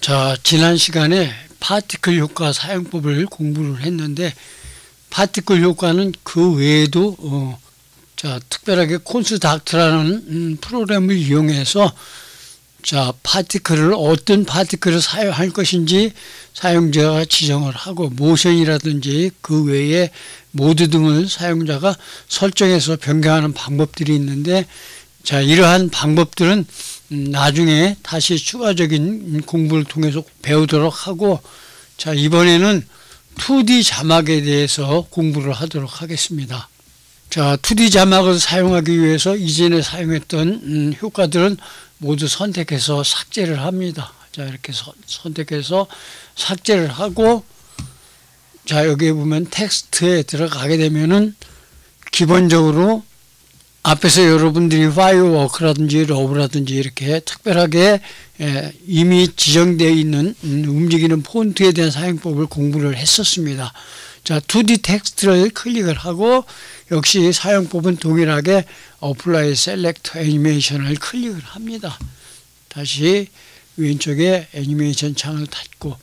자, 지난 시간에 파티클 효과 사용법을 공부를 했는데, 파티클 효과는 그 외에도 특별하게 콘스트럭트라는 프로그램을 이용해서 파티클을 어떤 파티클을 사용할 것인지 사용자가 지정을 하고, 모션이라든지 그 외에 모드 등을 사용자가 설정해서 변경하는 방법들이 있는데, 이러한 방법들은 나중에 다시 추가적인 공부를 통해서 배우도록 하고, 이번에는 2D 자막에 대해서 공부를 하도록 하겠습니다. 2D 자막을 사용하기 위해서 이전에 사용했던 효과들은 모두 선택해서 삭제를 합니다. 이렇게 선택해서 삭제를 하고, 여기 보면 텍스트에 들어가게 되면은 기본적으로 앞에서 여러분들이 파이어워크라든지 러브라든지 이렇게 특별하게 이미 지정되어 있는 움직이는 폰트에 대한 사용법을 공부를 했었습니다. 2D 텍스트를 클릭을 하고, 역시 사용법은 동일하게 Apply Select Animation을 클릭을 합니다. 다시 왼쪽에 애니메이션 창을 닫고,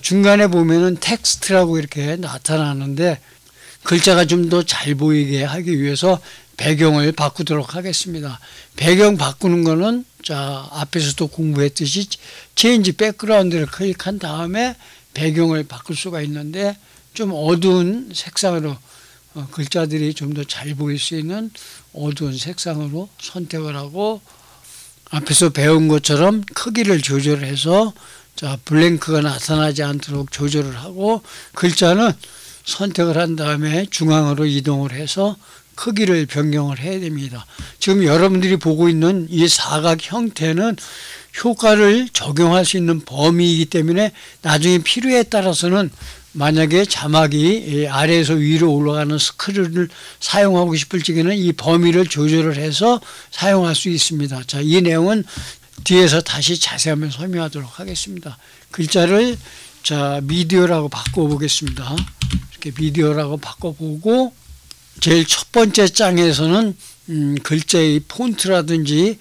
중간에 보면은 텍스트라고 이렇게 나타나는데, 글자가 좀 더 잘 보이게 하기 위해서 배경을 바꾸도록 하겠습니다. 배경 바꾸는 거는 앞에서도 공부했듯이 체인지 백그라운드를 클릭한 다음에 배경을 바꿀 수가 있는데, 좀 어두운 색상으로 글자들이 좀 더 잘 보일 수 있는 어두운 색상으로 선택을 하고, 앞에서 배운 것처럼 크기를 조절해서 블랭크가 나타나지 않도록 조절을 하고, 글자는 선택을 한 다음에 중앙으로 이동을 해서 크기를 변경을 해야 됩니다. 지금 여러분들이 보고 있는 이 사각 형태는 효과를 적용할 수 있는 범위이기 때문에 나중에 필요에 따라서는 만약에 자막이 아래에서 위로 올라가는 스크롤을 사용하고 싶을 적에는 이 범위를 조절을 해서 사용할 수 있습니다. 이 내용은 뒤에서 다시 자세하게 설명하도록 하겠습니다. 글자를 미디어라고 바꿔보겠습니다. 이렇게 미디어라고 바꿔보고, 제일 첫 번째 장에서는 글자의 폰트라든지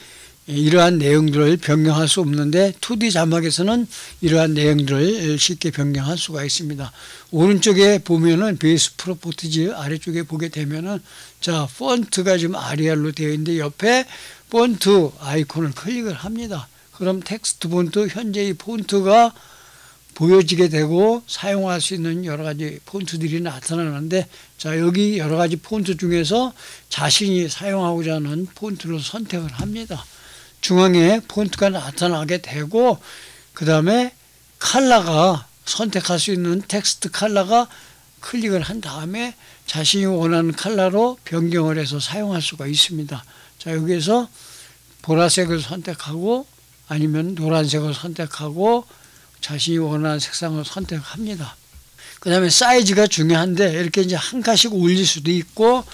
이러한 내용들을 변경할 수 없는데, 2D 자막에서는 이러한 내용들을 쉽게 변경할 수가 있습니다. 오른쪽에 보면은 베이스 프로퍼티즈 아래쪽에 보게 되면은 폰트가 지금 아리알로 되어 있는데, 옆에 폰트 아이콘을 클릭을 합니다. 그럼 텍스트 폰트 현재의 폰트가 보여지게 되고 사용할 수 있는 여러 가지 폰트들이 나타나는데, 여기 여러 가지 폰트 중에서 자신이 사용하고자 하는 폰트를 선택을 합니다. 중앙에 폰트가 나타나게 되고, 그 다음에 컬러가 선택할 수 있는 텍스트 컬러가 클릭을 한 다음에 자신이 원하는 컬러로 변경을 해서 사용할 수가 있습니다. 여기에서 보라색을 선택하고 아니면 노란색을 선택하고 자신이 원하는 색상을 선택합니다. 그 다음에 사이즈가 중요한데, 이렇게 이제 한 칸씩 올릴 수도 있고,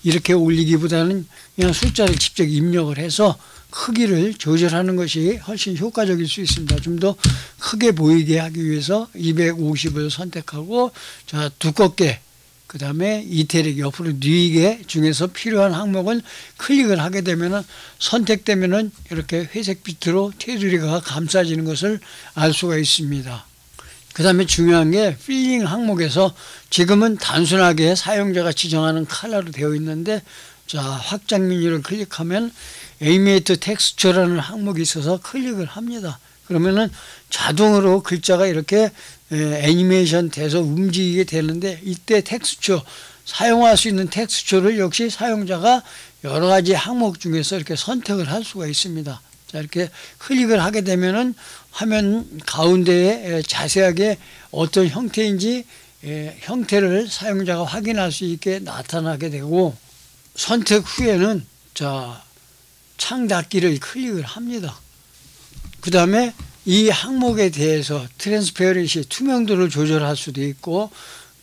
이렇게 올리기보다는 그냥 숫자를 직접 입력을 해서 크기를 조절하는 것이 훨씬 효과적일 수 있습니다. 좀 더 크게 보이게 하기 위해서 250을 선택하고, 두껍게, 그 다음에 이태릭 옆으로 뉘게 중에서 필요한 항목은 클릭을 하게 되면은, 선택되면은 이렇게 회색 빛으로 테두리가 감싸지는 것을 알 수가 있습니다. 그 다음에 중요한 게 필링 항목에서 지금은 단순하게 사용자가 지정하는 컬러로 되어 있는데, 확장 메뉴를 클릭하면 애니메이트 텍스처라는 항목이 있어서 클릭을 합니다. 그러면은 자동으로 글자가 이렇게 애니메이션 돼서 움직이게 되는데, 이때 텍스처, 사용할 수 있는 텍스처를 역시 사용자가 여러 가지 항목 중에서 이렇게 선택을 할 수가 있습니다. 이렇게 클릭을 하게 되면은 화면 가운데에 자세하게 어떤 형태인지 형태를 사용자가 확인할 수 있게 나타나게 되고, 선택 후에는 창 닫기를 클릭을 합니다. 그 다음에 이 항목에 대해서 트랜스페어런시, 투명도를 조절할 수도 있고,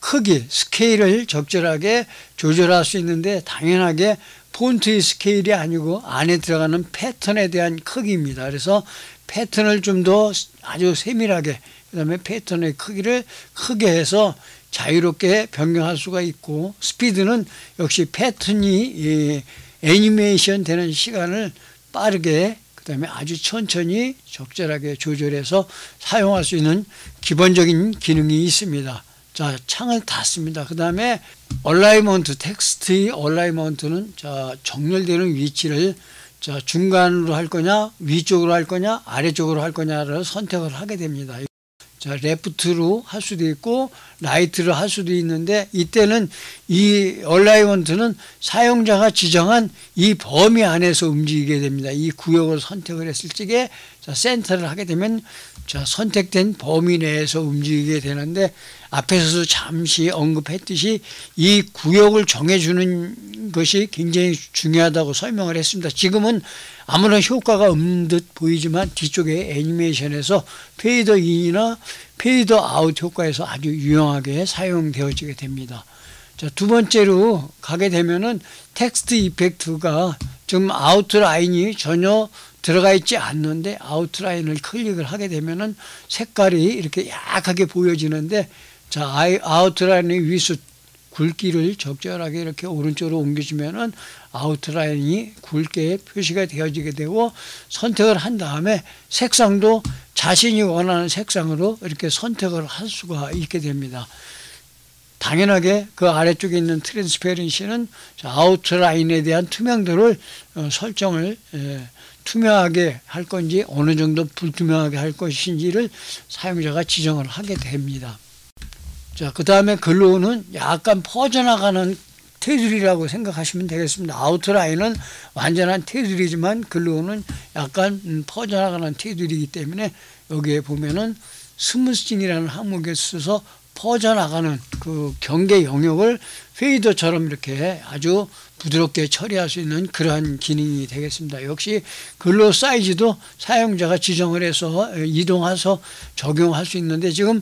크기, 스케일을 적절하게 조절할 수 있는데, 당연하게 폰트의 스케일이 아니고 안에 들어가는 패턴에 대한 크기입니다. 그래서 패턴을 좀 더 아주 세밀하게, 그 다음에 패턴의 크기를 크게 해서 자유롭게 변경할 수가 있고, 스피드는 역시 패턴이 애니메이션 되는 시간을 빠르게, 그 그다음에 아주 천천히 적절하게 조절해서 사용할 수 있는 기본적인 기능이 있습니다. 자, 창을 닫습니다. 그 다음에 얼라이먼트, 텍스트의 얼라이먼트는 자, 정렬되는 위치를 자, 중간으로 할 거냐, 위쪽으로 할 거냐, 아래쪽으로 할 거냐를 선택을 하게 됩니다. 자, 레프트로 할 수도 있고 라이트로 할 수도 있는데 이때는 이 얼라이먼트는 사용자가 지정한 이 범위 안에서 움직이게 됩니다. 이 구역을 선택을 했을 적에 자, 센터를 하게 되면 자, 선택된 범위 내에서 움직이게 되는데 앞에서도 잠시 언급했듯이 이 구역을 정해주는 것이 굉장히 중요하다고 설명을 했습니다. 지금은 아무런 효과가 없는 듯 보이지만 뒤쪽에 애니메이션에서 페이더 인이나 페이더 아웃 효과에서 아주 유용하게 사용되어지게 됩니다. 자, 두 번째로 가게 되면은 텍스트 이펙트가 지금 아웃라인이 전혀 들어가 있지 않는데 아웃라인을 클릭을 하게 되면은 색깔이 이렇게 약하게 보여지는데 자, 아웃라인의 위수 굵기를 적절하게 이렇게 오른쪽으로 옮겨주면은 아웃라인이 굵게 표시가 되어지게 되고 선택을 한 다음에 색상도 자신이 원하는 색상으로 이렇게 선택을 할 수가 있게 됩니다. 당연하게 그 아래쪽에 있는 트랜스페런시는 아웃라인에 대한 투명도를 설정을 투명하게 할 건지 어느 정도 불투명하게 할 것인지를 사용자가 지정을 하게 됩니다. 자, 그 다음에 글로우는 약간 퍼져나가는 테두리라고 생각하시면 되겠습니다. 아웃라인은 완전한 테두리지만 글로우는 약간 퍼져나가는 테두리이기 때문에 여기에 보면은 스무싱이라는 항목에 있어서 퍼져나가는 그 경계 영역을 페이더처럼 이렇게 아주 부드럽게 처리할 수 있는 그러한 기능이 되겠습니다. 역시 글로우 사이즈도 사용자가 지정을 해서 이동해서 적용할 수 있는데 지금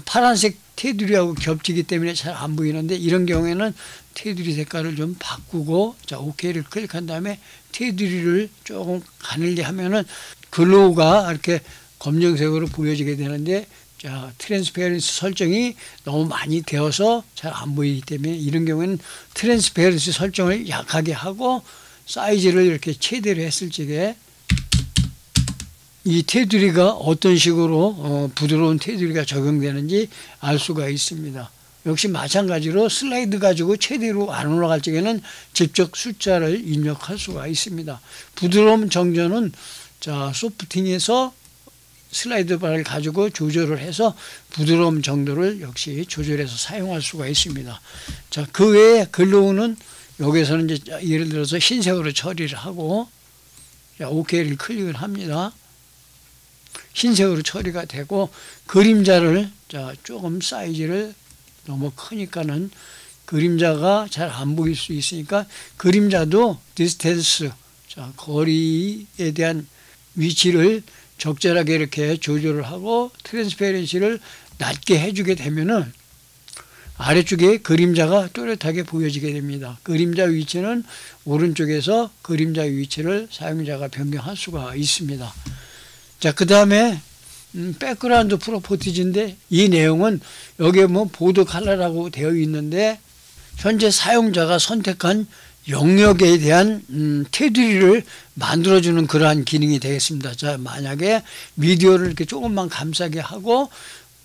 파란색 테두리하고 겹치기 때문에 잘 안 보이는데 이런 경우에는 테두리 색깔을 좀 바꾸고 자, OK를 클릭한 다음에 테두리를 조금 가늘게 하면은 글로우가 이렇게 검정색으로 보여지게 되는데 자, 트랜스페런시 설정이 너무 많이 되어서 잘 안 보이기 때문에 이런 경우에는 트랜스페런시 설정을 약하게 하고 사이즈를 이렇게 최대로 했을 적에 이 테두리가 어떤 식으로 부드러운 테두리가 적용되는지 알 수가 있습니다. 역시 마찬가지로 슬라이드 가지고 최대로 안 올라갈 적에는 직접 숫자를 입력할 수가 있습니다. 부드러움 정전은 자, 소프팅에서 슬라이드 바를 가지고 조절을 해서 부드러움 정도를 역시 조절해서 사용할 수가 있습니다. 자, 그 외에 글로우는 여기서는 이제 예를 들어서 흰색으로 처리를 하고 자, OK를 클릭을 합니다. 흰색으로 처리가 되고 그림자를 자, 조금 사이즈를 너무 크니까는 그림자가 잘 안 보일 수 있으니까 그림자도 디스텐스 자, 거리에 대한 위치를 적절하게 이렇게 조절을 하고 트랜스페런시를 낮게 해주게 되면은 아래쪽에 그림자가 또렷하게 보여지게 됩니다. 그림자 위치는 오른쪽에서 그림자 위치를 사용자가 변경할 수가 있습니다. 자, 그 다음에 백그라운드 프로퍼티즈인데 이 내용은 여기에 뭐 보드 컬러라고 되어 있는데 현재 사용자가 선택한 영역에 대한 테두리를 만들어주는 그러한 기능이 되겠습니다. 자, 만약에 미디어를 이렇게 조금만 감싸게 하고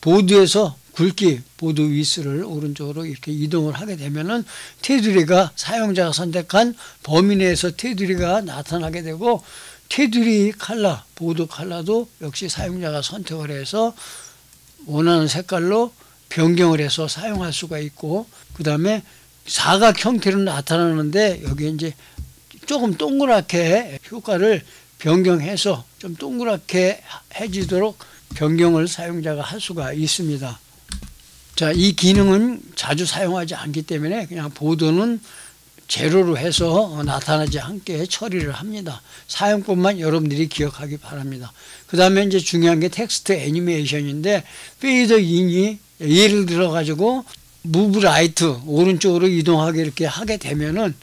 보드에서 굵기, 보드 위스를 오른쪽으로 이렇게 이동을 하게 되면은 테두리가 사용자가 선택한 범위 내에서 테두리가 나타나게 되고 테두리 컬러, 보드 컬러도 역시 사용자가 선택을 해서 원하는 색깔로 변경을 해서 사용할 수가 있고 그 다음에 사각 형태로 나타나는데 여기 이제 조금 동그랗게 효과를 변경해서 좀 동그랗게 해지도록 변경을 사용자가 할 수가 있습니다. 자, 이 기능은 자주 사용하지 않기 때문에 그냥 보드는 제로로 해서 나타나지 않게 처리를 합니다. 사용법만 여러분들이 기억하기 바랍니다. 그 다음에 이제 중요한 게 텍스트 애니메이션인데 페이더 인이 예를 들어 가지고 무브 라이트 오른쪽으로 이동하게 이렇게 하게 되면은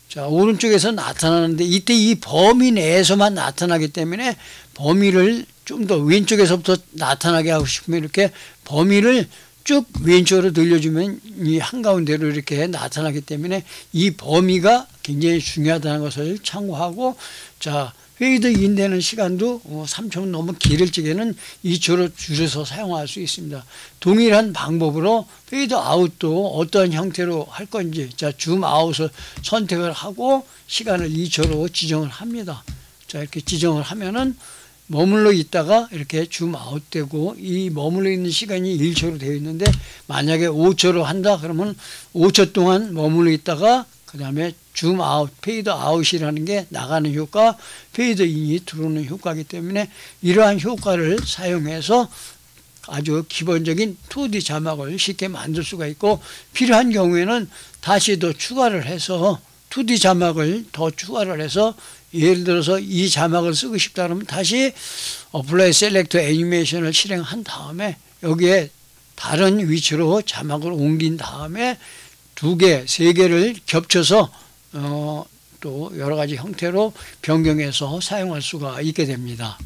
자, 오른쪽에서 나타나는데 이때 이 범위 내에서만 나타나기 때문에 범위를 좀 더 왼쪽에서부터 나타나게 하고 싶으면 이렇게 범위를 쭉 왼쪽으로 늘려주면 이 한가운데로 이렇게 나타나기 때문에 이 범위가 굉장히 중요하다는 것을 참고하고, 자, 페이드 인 되는 시간도 3초면 너무 길을 적에는 2초로 줄여서 사용할 수 있습니다. 동일한 방법으로 페이드 아웃도 어떠한 형태로 할 건지, 자, 줌 아웃을 선택을 하고 시간을 2초로 지정을 합니다. 자, 이렇게 지정을 하면은 머물러 있다가 이렇게 줌 아웃되고, 이 머물러 있는 시간이 1초로 되어 있는데 만약에 5초로 한다 그러면 5초 동안 머물러 있다가 그 다음에 줌 아웃, 페이드 아웃이라는 게 나가는 효과, 페이드 인이 들어오는 효과이기 때문에 이러한 효과를 사용해서 아주 기본적인 2D 자막을 쉽게 만들 수가 있고, 필요한 경우에는 다시 더 추가를 해서 2D 자막을 더 추가를 해서, 예를 들어서 이 자막을 쓰고 싶다 그러면 다시 어플라이 셀렉터 애니메이션을 실행한 다음에 여기에 다른 위치로 자막을 옮긴 다음에 2개, 3개를 겹쳐서 또 여러 가지 형태로 변경해서 사용할 수가 있게 됩니다.